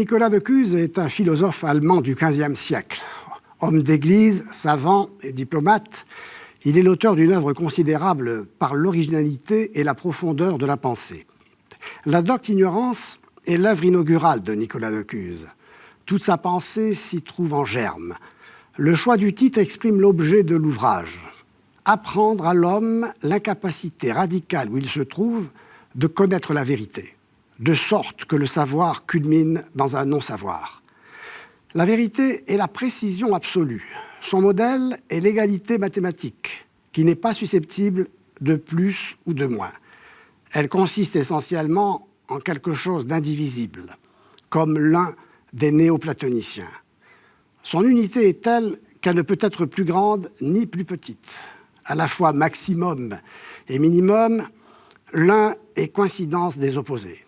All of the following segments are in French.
Nicolas de Cuse est un philosophe allemand du XVe siècle. Homme d'église, savant et diplomate, il est l'auteur d'une œuvre considérable par l'originalité et la profondeur de la pensée. La docte ignorance est l'œuvre inaugurale de Nicolas de Cuse. Toute sa pensée s'y trouve en germe. Le choix du titre exprime l'objet de l'ouvrage. Apprendre à l'homme l'incapacité radicale où il se trouve de connaître la vérité, de sorte que le savoir culmine dans un non-savoir. La vérité est la précision absolue. Son modèle est l'égalité mathématique, qui n'est pas susceptible de plus ou de moins. Elle consiste essentiellement en quelque chose d'indivisible, comme l'un des néoplatoniciens. Son unité est telle qu'elle ne peut être plus grande ni plus petite. À la fois maximum et minimum, l'un est coïncidence des opposés.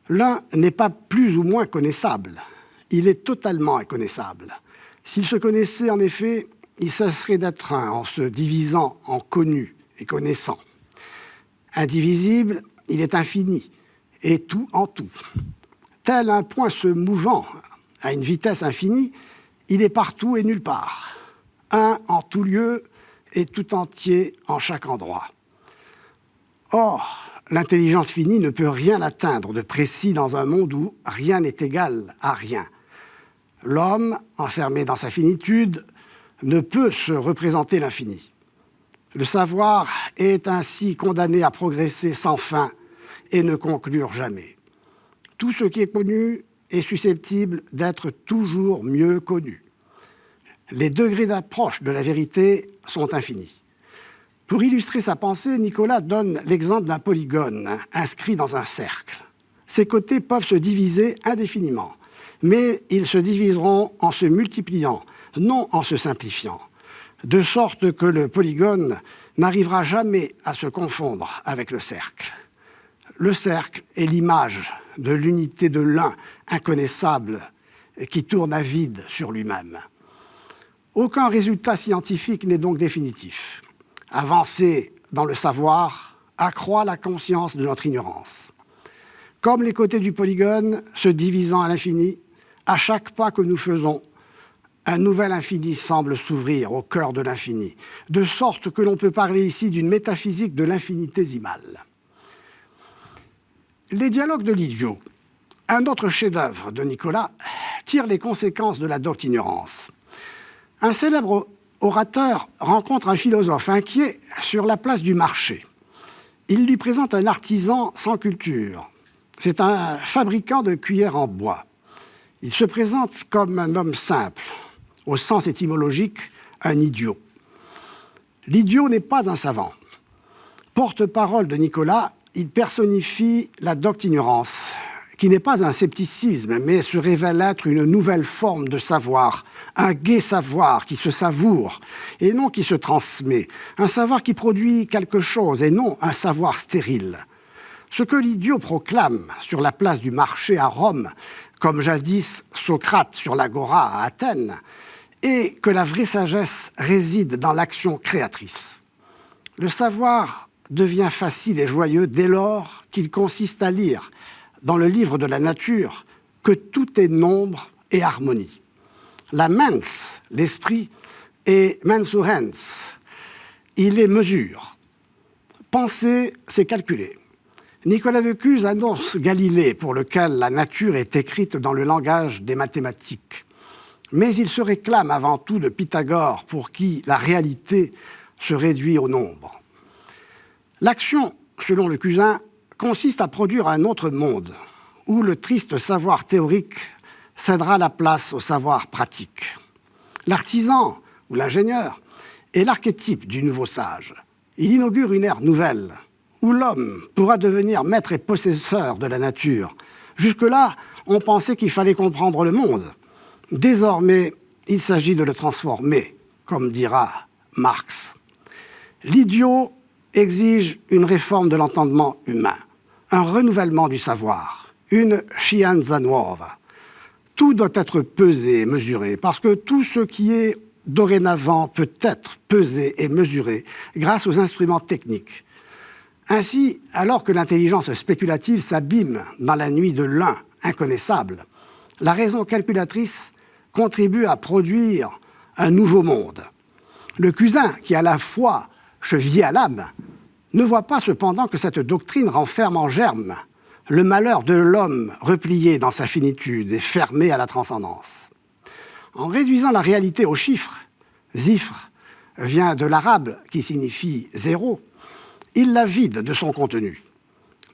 L'un n'est pas plus ou moins connaissable, il est totalement inconnaissable. S'il se connaissait, en effet, il cesserait d'être un en se divisant en connu et connaissant. Indivisible, il est infini, et tout en tout. Tel un point se mouvant à une vitesse infinie, il est partout et nulle part. Un en tout lieu et tout entier en chaque endroit. Or, l'intelligence finie ne peut rien atteindre de précis dans un monde où rien n'est égal à rien. L'homme, enfermé dans sa finitude, ne peut se représenter l'infini. Le savoir est ainsi condamné à progresser sans fin et ne conclure jamais. Tout ce qui est connu est susceptible d'être toujours mieux connu. Les degrés d'approche de la vérité sont infinis. Pour illustrer sa pensée, Nicolas donne l'exemple d'un polygone inscrit dans un cercle. Ses côtés peuvent se diviser indéfiniment, mais ils se diviseront en se multipliant, non en se simplifiant, de sorte que le polygone n'arrivera jamais à se confondre avec le cercle. Le cercle est l'image de l'unité de l'un inconnaissable qui tourne à vide sur lui-même. Aucun résultat scientifique n'est donc définitif. Avancer dans le savoir accroît la conscience de notre ignorance. Comme les côtés du polygone se divisant à l'infini, à chaque pas que nous faisons, un nouvel infini semble s'ouvrir au cœur de l'infini, de sorte que l'on peut parler ici d'une métaphysique de l'infinitésimale. Les dialogues de l'idiot, un autre chef-d'œuvre de Nicolas, tirent les conséquences de la docte ignorance. Un célèbre orateur rencontre un philosophe inquiet sur la place du marché. Il lui présente un artisan sans culture. C'est un fabricant de cuillères en bois. Il se présente comme un homme simple, au sens étymologique, un idiot. L'idiot n'est pas un savant. Porte-parole de Nicolas, il personnifie la docte ignorance, qui n'est pas un scepticisme, mais se révèle être une nouvelle forme de savoir, un gai savoir qui se savoure et non qui se transmet, un savoir qui produit quelque chose et non un savoir stérile. Ce que l'idiot proclame sur la place du marché à Rome, comme jadis Socrate sur l'agora à Athènes, est que la vraie sagesse réside dans l'action créatrice. Le savoir devient facile et joyeux dès lors qu'il consiste à lire, dans le livre de la nature, que tout est nombre et harmonie. La mens, l'esprit, est mensurens. Il est mesure. Penser, c'est calculer. Nicolas de Cuse annonce Galilée, pour lequel la nature est écrite dans le langage des mathématiques. Mais il se réclame avant tout de Pythagore, pour qui la réalité se réduit au nombre. L'action, selon le Cusin, consiste à produire un autre monde, où le triste savoir théorique cédera la place au savoir pratique. L'artisan, ou l'ingénieur, est l'archétype du nouveau sage. Il inaugure une ère nouvelle, où l'homme pourra devenir maître et possesseur de la nature. Jusque-là, on pensait qu'il fallait comprendre le monde. Désormais, il s'agit de le transformer, comme dira Marx. L'idiot exige une réforme de l'entendement humain, un renouvellement du savoir, une scienza nuova. Tout doit être pesé et mesuré, parce que tout ce qui est dorénavant peut être pesé et mesuré grâce aux instruments techniques. Ainsi, alors que l'intelligence spéculative s'abîme dans la nuit de l'un inconnaissable, la raison calculatrice contribue à produire un nouveau monde. Le Cousin, qui à la fois chevillé à l'âme, ne voit pas cependant que cette doctrine renferme en germe le malheur de l'homme replié dans sa finitude et fermé à la transcendance. En réduisant la réalité aux chiffres, zifre vient de l'arabe qui signifie zéro, il la vide de son contenu.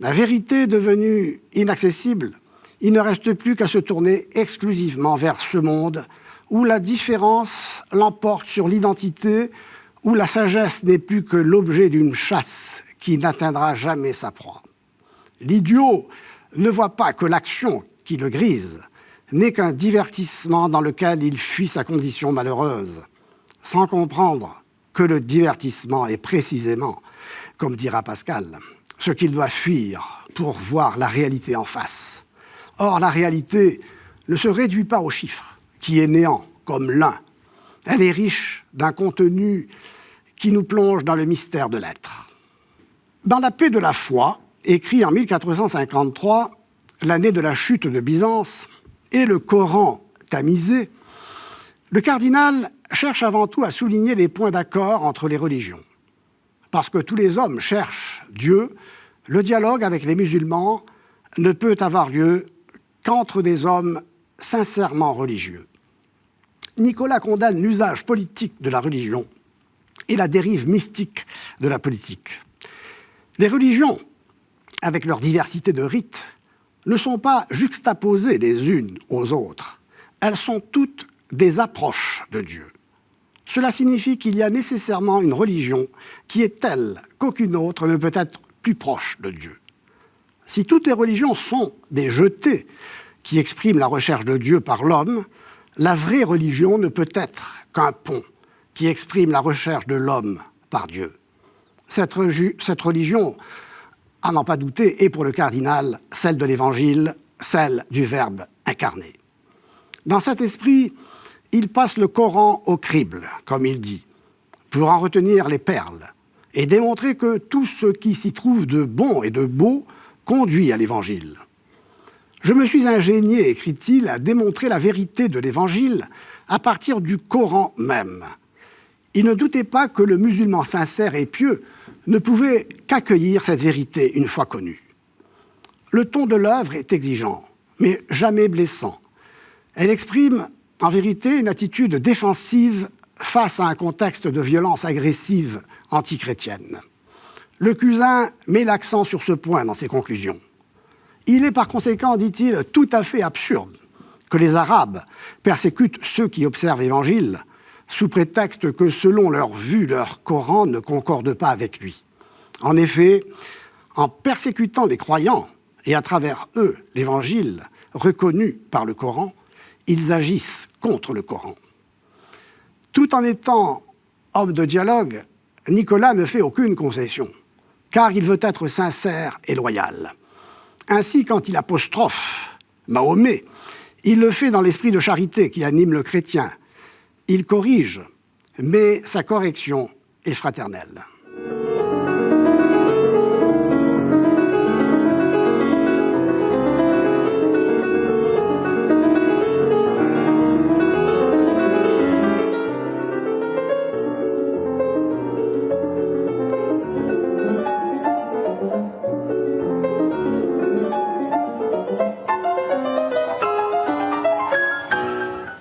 La vérité devenue inaccessible, il ne reste plus qu'à se tourner exclusivement vers ce monde où la différence l'emporte sur l'identité, où la sagesse n'est plus que l'objet d'une chasse qui n'atteindra jamais sa proie. L'idiot ne voit pas que l'action qui le grise n'est qu'un divertissement dans lequel il fuit sa condition malheureuse, sans comprendre que le divertissement est précisément, comme dira Pascal, ce qu'il doit fuir pour voir la réalité en face. Or, la réalité ne se réduit pas aux chiffres, qui est néant, comme l'un. Elle est riche d'un contenu qui nous plonge dans le mystère de l'être. Dans La paix de la foi, écrit en 1453, l'année de la chute de Byzance, et le Coran tamisé, le cardinal cherche avant tout à souligner les points d'accord entre les religions. Parce que tous les hommes cherchent Dieu, le dialogue avec les musulmans ne peut avoir lieu qu'entre des hommes sincèrement religieux. Nicolas condamne l'usage politique de la religion et la dérive mystique de la politique. Les religions, avec leur diversité de rites, ne sont pas juxtaposées les unes aux autres. Elles sont toutes des approches de Dieu. Cela signifie qu'il y a nécessairement une religion qui est telle qu'aucune autre ne peut être plus proche de Dieu. Si toutes les religions sont des jetés qui expriment la recherche de Dieu par l'homme, la vraie religion ne peut être qu'un pont qui exprime la recherche de l'homme par Dieu. Cette religion, à n'en pas douter, est pour le cardinal celle de l'Évangile, celle du Verbe incarné. Dans cet esprit, il passe le Coran au crible, comme il dit, pour en retenir les perles et démontrer que tout ce qui s'y trouve de bon et de beau conduit à l'Évangile. Je me suis ingénié, écrit-il, à démontrer la vérité de l'Évangile à partir du Coran même. Il ne doutait pas que le musulman sincère et pieux ne pouvait qu'accueillir cette vérité une fois connue. Le ton de l'œuvre est exigeant, mais jamais blessant. Elle exprime, en vérité, une attitude défensive face à un contexte de violence agressive antichrétienne. Le Cousin met l'accent sur ce point dans ses conclusions. Il est par conséquent, dit-il, tout à fait absurde que les Arabes persécutent ceux qui observent l'Évangile sous prétexte que, selon leur vue, leur Coran ne concorde pas avec lui. En effet, en persécutant les croyants, et à travers eux l'Évangile reconnu par le Coran, ils agissent contre le Coran. Tout en étant homme de dialogue, Nicolas ne fait aucune concession, car il veut être sincère et loyal. Ainsi, quand il apostrophe Mahomet, il le fait dans l'esprit de charité qui anime le chrétien. Il corrige, mais sa correction est fraternelle.